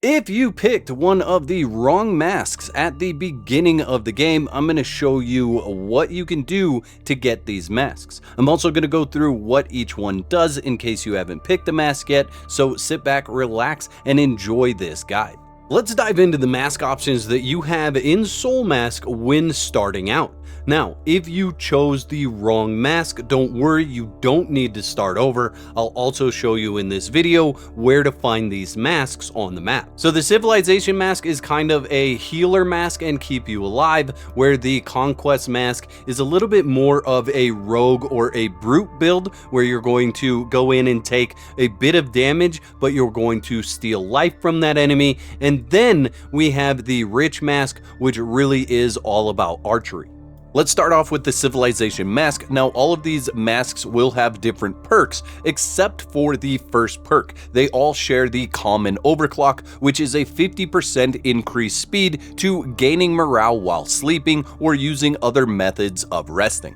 If you picked one of the wrong masks at the beginning of the game, I'm going to show you what you can do to get these masks. I'm also going to go through what each one does in case you haven't picked a mask yet, so sit back, relax, and enjoy this guide. Let's dive into the mask options that you have in Soulmask when starting out. Now, if you chose the wrong mask, don't worry, you don't need to start over. I'll also show you in this video where to find these masks on the map. So the Civilization mask is kind of a healer mask and keep you alive, where the Conquest mask is a little bit more of a rogue or a brute build, where you're going to go in and take a bit of damage, but you're going to steal life from that enemy. And then we have the Rich mask, which really is all about archery. Let's start off with the Civilization mask. Now, all of these masks will have different perks, except for the first perk. They all share the common overclock, which is a 50% increased speed to gaining morale while sleeping or using other methods of resting.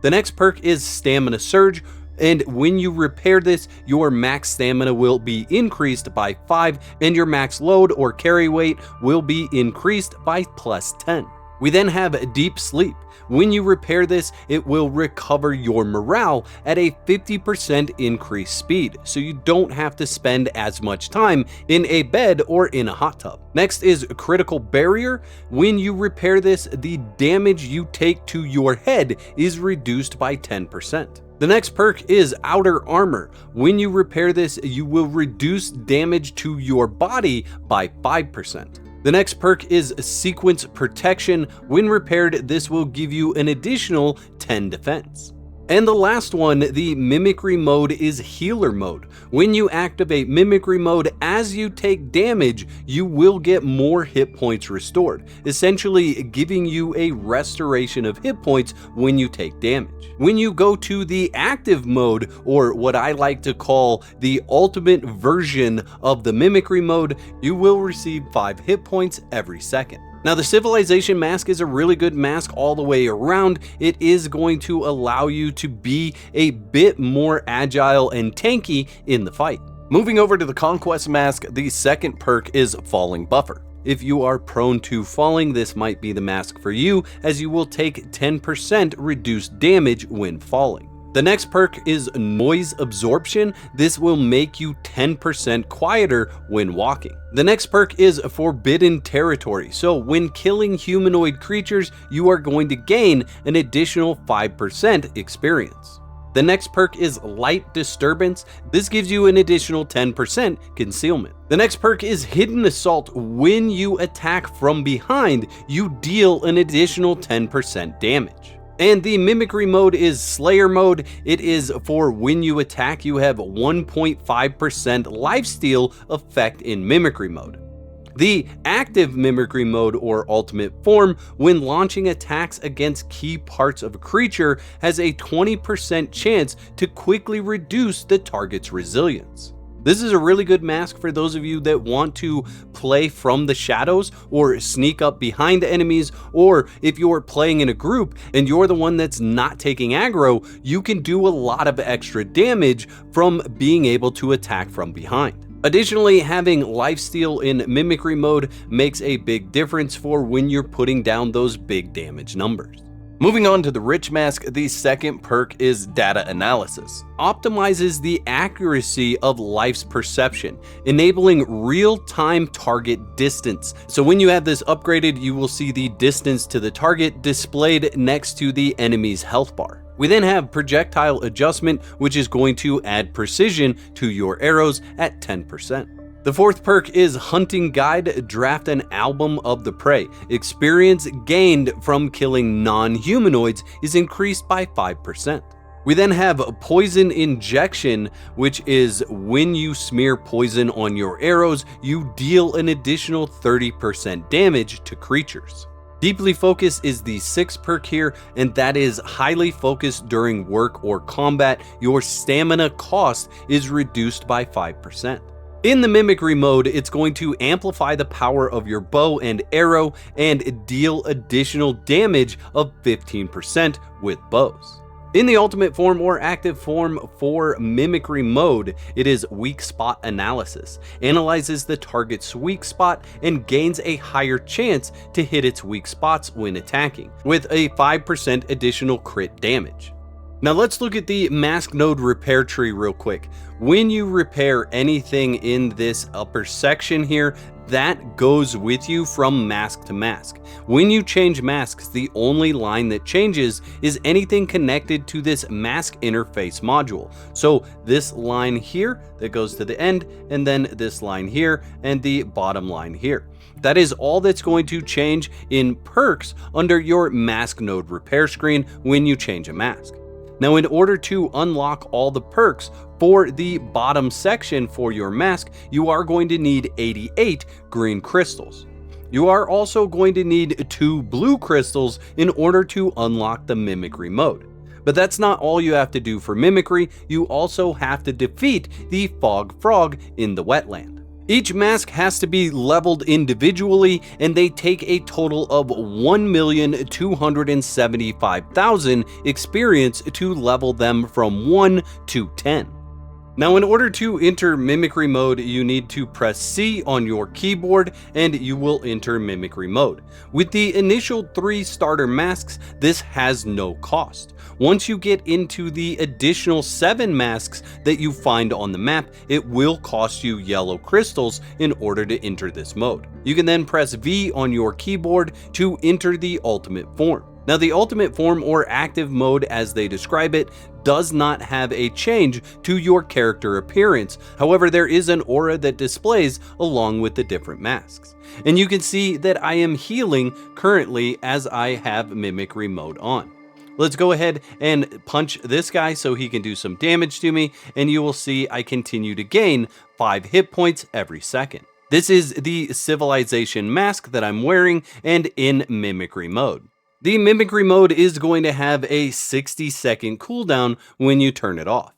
The next perk is Stamina Surge, and when you repair this, your max stamina will be increased by 5, and your max load or carry weight will be increased by plus 10. We then have Deep Sleep. When you repair this, it will recover your morale at a 50% increased speed, so you don't have to spend as much time in a bed or in a hot tub. Next is Critical Barrier. When you repair this, the damage you take to your head is reduced by 10%. The next perk is Outer Armor. When you repair this, you will reduce damage to your body by 5%. The next perk is Sequence Protection. When repaired, this will give you an additional 10 defense. And the last one, the Mimicry mode, is Healer mode. When you activate Mimicry mode, as you take damage, you will get more hit points restored, essentially giving you a restoration of hit points when you take damage. When you go to the active mode, or what I like to call the ultimate version of the Mimicry mode, you will receive 5 hit points every second. Now, the Civilization mask is a really good mask all the way around. It is going to allow you to be a bit more agile and tanky in the fight. Moving over to the Conquest mask, the second perk is Falling Buffer. If you are prone to falling, this might be the mask for you, as you will take 10% reduced damage when falling. The next perk is Noise Absorption. This will make you 10% quieter when walking. The next perk is Forbidden Territory. So when killing humanoid creatures, you are going to gain an additional 5% experience. The next perk is Light Disturbance. This gives you an additional 10% concealment. The next perk is Hidden Assault. When you attack from behind, you deal an additional 10% damage. And the Mimicry mode is Slayer mode. It is for when you attack, you have 1.5% lifesteal effect in Mimicry mode. The active Mimicry mode, or ultimate form, when launching attacks against key parts of a creature, has a 20% chance to quickly reduce the target's resilience. This is a really good mask for those of you that want to play from the shadows or sneak up behind enemies, or if you're playing in a group and you're the one that's not taking aggro, you can do a lot of extra damage from being able to attack from behind. Additionally, having lifesteal in Mimicry mode makes a big difference for when you're putting down those big damage numbers. Moving on to the Rich mask, the second perk is Data Analysis. Optimizes the accuracy of life's perception, enabling real-time target distance. So when you have this upgraded, you will see the distance to the target displayed next to the enemy's health bar. We then have Projectile Adjustment, which is going to add precision to your arrows at 10%. The fourth perk is Hunting Guide. Draft an album of the prey. Experience gained from killing non-humanoids is increased by 5%. We then have Poison Injection, which is when you smear poison on your arrows, you deal an additional 30% damage to creatures. Deeply Focus is the sixth perk here, and that is highly focused during work or combat. Your stamina cost is reduced by 5%. In the Mimicry mode, it's going to amplify the power of your bow and arrow and deal additional damage of 15% with bows. In the ultimate form or active form for mimicry mode, it is weak spot analysis, analyzes the target's weak spot and gains a higher chance to hit its weak spots when attacking, with a 5% additional crit damage. Now let's look at the mask node repair tree real quick. When you repair anything in this upper section here, that goes with you from mask to mask. When you change masks, the only line that changes is anything connected to this mask interface module. So this line here that goes to the end, and then this line here, and the bottom line here. That is all that's going to change in perks under your mask node repair screen when you change a mask. Now, in order to unlock all the perks for the bottom section for your mask, you are going to need 88 green crystals. You are also going to need 2 blue crystals in order to unlock the mimicry mode. But that's not all you have to do for mimicry, you also have to defeat the fog frog in the wetland. Each mask has to be leveled individually, and they take a total of 1,275,000 experience to level them from 1 to 10. Now, in order to enter mimicry mode, you need to press C on your keyboard and you will enter mimicry mode. With the initial 3 starter masks, this has no cost. Once you get into the additional 7 masks that you find on the map, it will cost you yellow crystals in order to enter this mode. You can then press V on your keyboard to enter the ultimate form. Now, the ultimate form or active mode, as they describe it, does not have a change to your character appearance. However, there is an aura that displays along with the different masks. And you can see that I am healing currently as I have mimicry mode on. Let's go ahead and punch this guy so he can do some damage to me, and you will see I continue to gain 5 hit points every second. This is the civilization mask that I'm wearing and in mimicry mode. The mimicry mode is going to have a 60-second cooldown when you turn it off.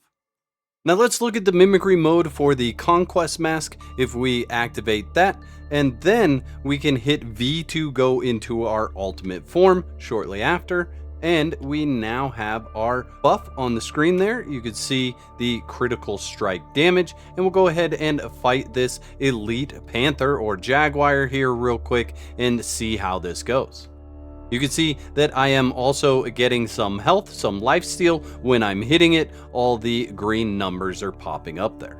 Now let's look at the mimicry mode for the Conquest mask. If we activate that, and then we can hit V to go into our ultimate form shortly after, and we now have our buff on the screen there. You can see the critical strike damage, and we'll go ahead and fight this elite panther or jaguar here real quick and see how this goes. You can see that I am also getting some health, some lifesteal. When I'm hitting it, all the green numbers are popping up there.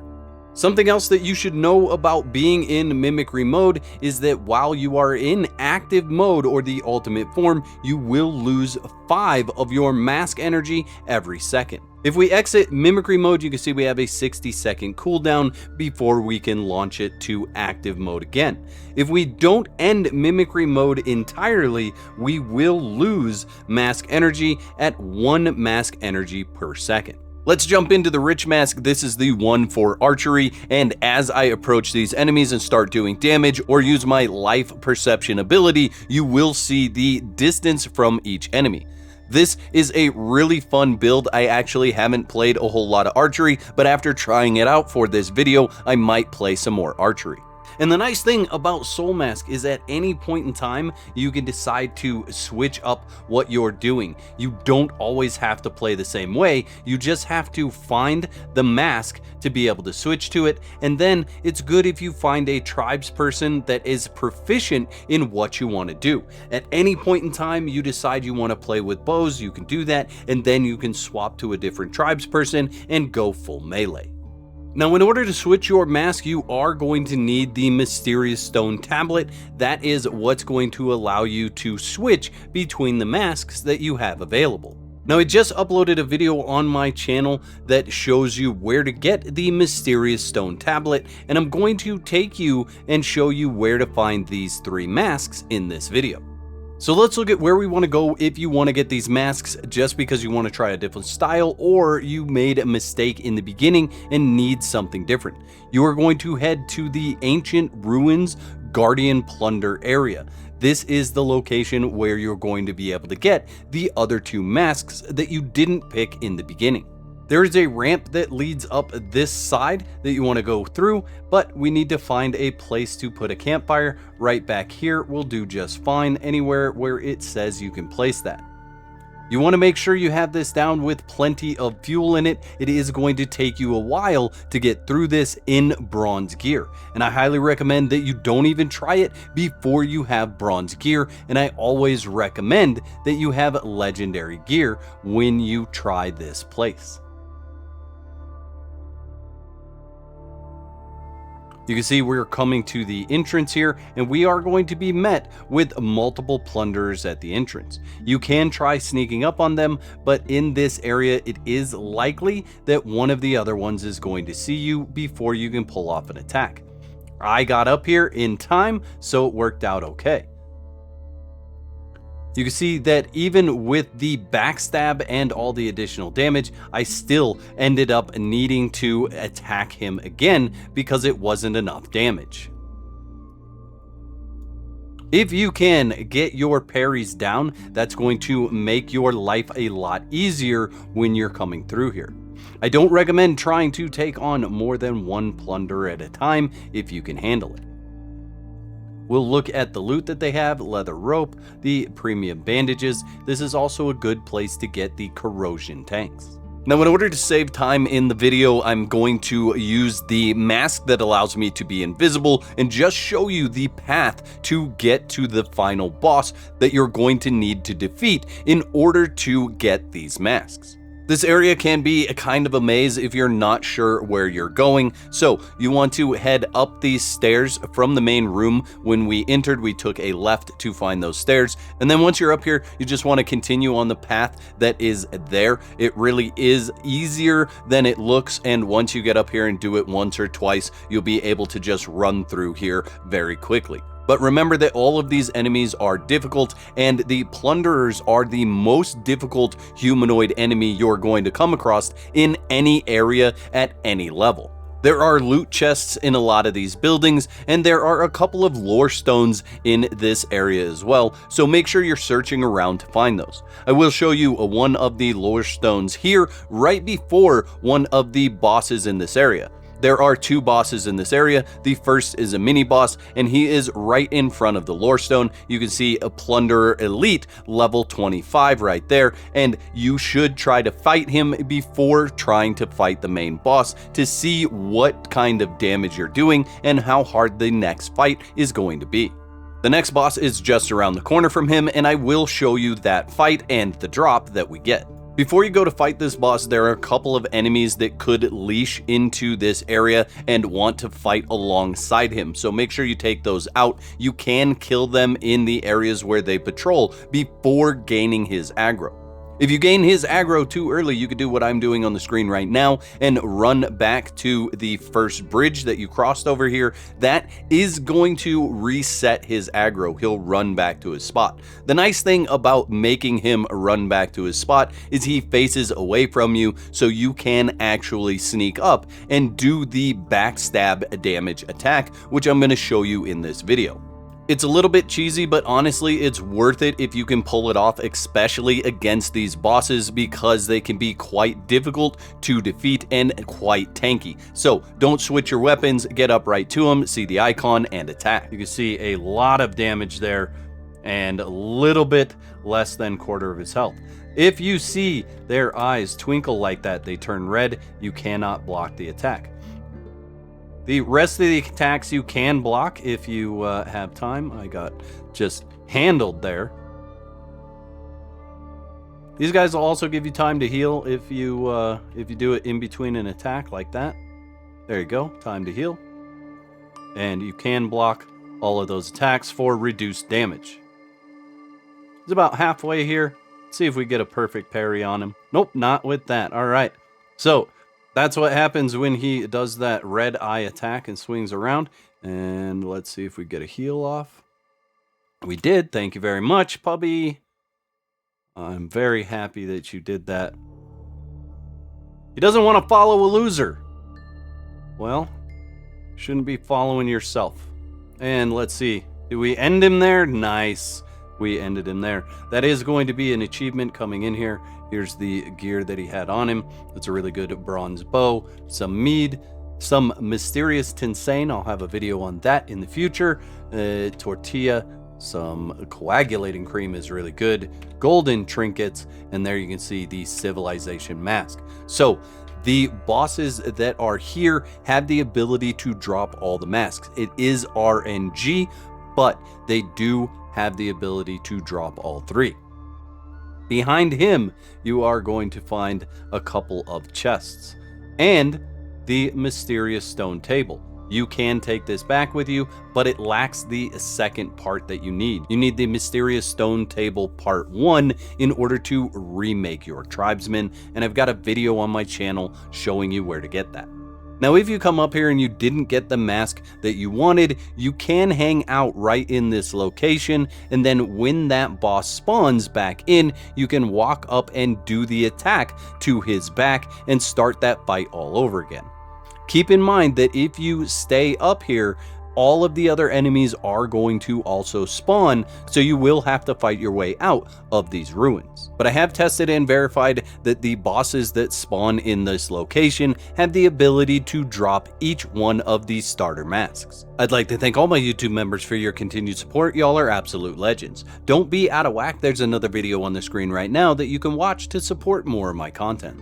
Something else that you should know about being in mimicry mode is that while you are in active mode or the ultimate form, you will lose 5 of your mask energy every second. If we exit mimicry mode, you can see we have a 60-second cooldown before we can launch it to active mode again. If we don't end mimicry mode entirely, we will lose mask energy at 1 mask energy per second. Let's jump into the Rich Mask. This is the one for archery, and as I approach these enemies and start doing damage or use my life perception ability, you will see the distance from each enemy. This is a really fun build. I actually haven't played a whole lot of archery, but after trying it out for this video, I might play some more archery. And the nice thing about Soulmask is at any point in time, you can decide to switch up what you're doing. You don't always have to play the same way. You just have to find the mask to be able to switch to it. And then it's good if you find a tribesperson that is proficient in what you want to do. At any point in time, you decide you want to play with bows, you can do that. And then you can swap to a different tribesperson and go full melee. Now, in order to switch your mask, you are going to need the Mysterious Stone Tablet. That is what's going to allow you to switch between the masks that you have available. Now, I just uploaded a video on my channel that shows you where to get the Mysterious Stone Tablet, and I'm going to take you and show you where to find these 3 masks in this video. So let's look at where we want to go if you want to get these masks just because you want to try a different style or you made a mistake in the beginning and need something different. You are going to head to the Ancient Ruins Guardian Plunder area. This is the location where you're going to be able to get the other 2 masks that you didn't pick in the beginning. There is a ramp that leads up this side that you want to go through, but we need to find a place to put a campfire. Right back here will do just fine, anywhere where it says you can place that. You want to make sure you have this down with plenty of fuel in it. It is going to take you a while to get through this in bronze gear. And I highly recommend that you don't even try it before you have bronze gear. And I always recommend that you have legendary gear when you try this place. You can see we're coming to the entrance here, and we are going to be met with multiple plunderers at the entrance. You can try sneaking up on them, but in this area, it is likely that one of the other ones is going to see you before you can pull off an attack. I got up here in time, so it worked out okay. You can see that even with the backstab and all the additional damage, I still ended up needing to attack him again because it wasn't enough damage. If you can get your parries down, that's going to make your life a lot easier when you're coming through here. I don't recommend trying to take on more than one plunder at a time if you can handle it. We'll look at the loot that they have, leather rope, the premium bandages. This is also a good place to get the corrosion tanks. Now, in order to save time in the video, I'm going to use the mask that allows me to be invisible and just show you the path to get to the final boss that you're going to need to defeat in order to get these masks. This area can be a kind of a maze if you're not sure where you're going, so you want to head up these stairs from the main room. When we entered, we took a left to find those stairs, and then once you're up here, you just want to continue on the path that is there. It really is easier than it looks, and once you get up here and do it once or twice, you'll be able to just run through here very quickly. But remember that all of these enemies are difficult, and the plunderers are the most difficult humanoid enemy you're going to come across in any area at any level. There are loot chests in a lot of these buildings, and there are a couple of lore stones in this area as well, so make sure you're searching around to find those. I will show you one of the lore stones here right before one of the bosses in this area. There are two bosses in this area. The first is a mini boss, and he is right in front of the lore stone. You can see a plunderer elite level 25 right there, and you should try to fight him before trying to fight the main boss to see what kind of damage you're doing and how hard the next fight is going to be. The next boss is just around the corner from him, and I will show you that fight and the drop that we get. Before you go to fight this boss, there are a couple of enemies that could leash into this area and want to fight alongside him, so make sure you take those out. You can kill them in the areas where they patrol before gaining his aggro. If you gain his aggro too early, you could do what I'm doing on the screen right now and run back to the first bridge that you crossed over here. That is going to reset his aggro. He'll run back to his spot. The nice thing about making him run back to his spot is he faces away from you, so you can actually sneak up and do the backstab damage attack, which I'm going to show you in this video. It's a little bit cheesy, but honestly, it's worth it if you can pull it off, especially against these bosses, because they can be quite difficult to defeat and quite tanky. So don't switch your weapons, get up right to them, see the icon, and attack. You can see a lot of damage there and a little bit less than quarter of his health. If you see their eyes twinkle like that, they turn red, you cannot block the attack. The rest of the attacks you can block if you have time. I got just handled there. These guys will also give you time to heal if you do it in between an attack like that. There you go, time to heal. And you can block all of those attacks for reduced damage. It's about halfway here. Let's see if we get a perfect parry on him. Nope, not with that. All right. So that's what happens when he does that red eye attack and swings around. And let's see if we get a heal off. We did. Thank you very much, puppy. I'm very happy that you did that. He doesn't want to follow a loser. Well, shouldn't be following yourself. And let's see. Did we end him there? Nice. We ended him there. That is going to be an achievement coming in here. Here's the gear that he had on him. It's a really good bronze bow, some mead, some mysterious tinsane. I'll have a video on that in the future. Tortilla, Some coagulating cream is really good, golden trinkets, and there you can see the civilization mask. So the bosses that are here have the ability to drop all the masks. It is RNG, but they do have the ability to drop all three. Behind him, you are going to find a couple of chests and the mysterious stone table. You can take this back with you, but it lacks the second part that you need. You need the mysterious stone table part 1 in order to remake your tribesmen, and I've got a video on my channel showing you where to get that. Now, if you come up here and you didn't get the mask that you wanted, you can hang out right in this location, and then when that boss spawns back in, you can walk up and do the attack to his back and start that fight all over again. Keep in mind that if you stay up here, all of the other enemies are going to also spawn, so you will have to fight your way out of these ruins. But I have tested and verified that the bosses that spawn in this location have the ability to drop each one of these starter masks. I'd like to thank all my YouTube members for your continued support. Y'all are absolute legends. Don't be out of whack. There's another video on the screen right now that you can watch to support more of my content.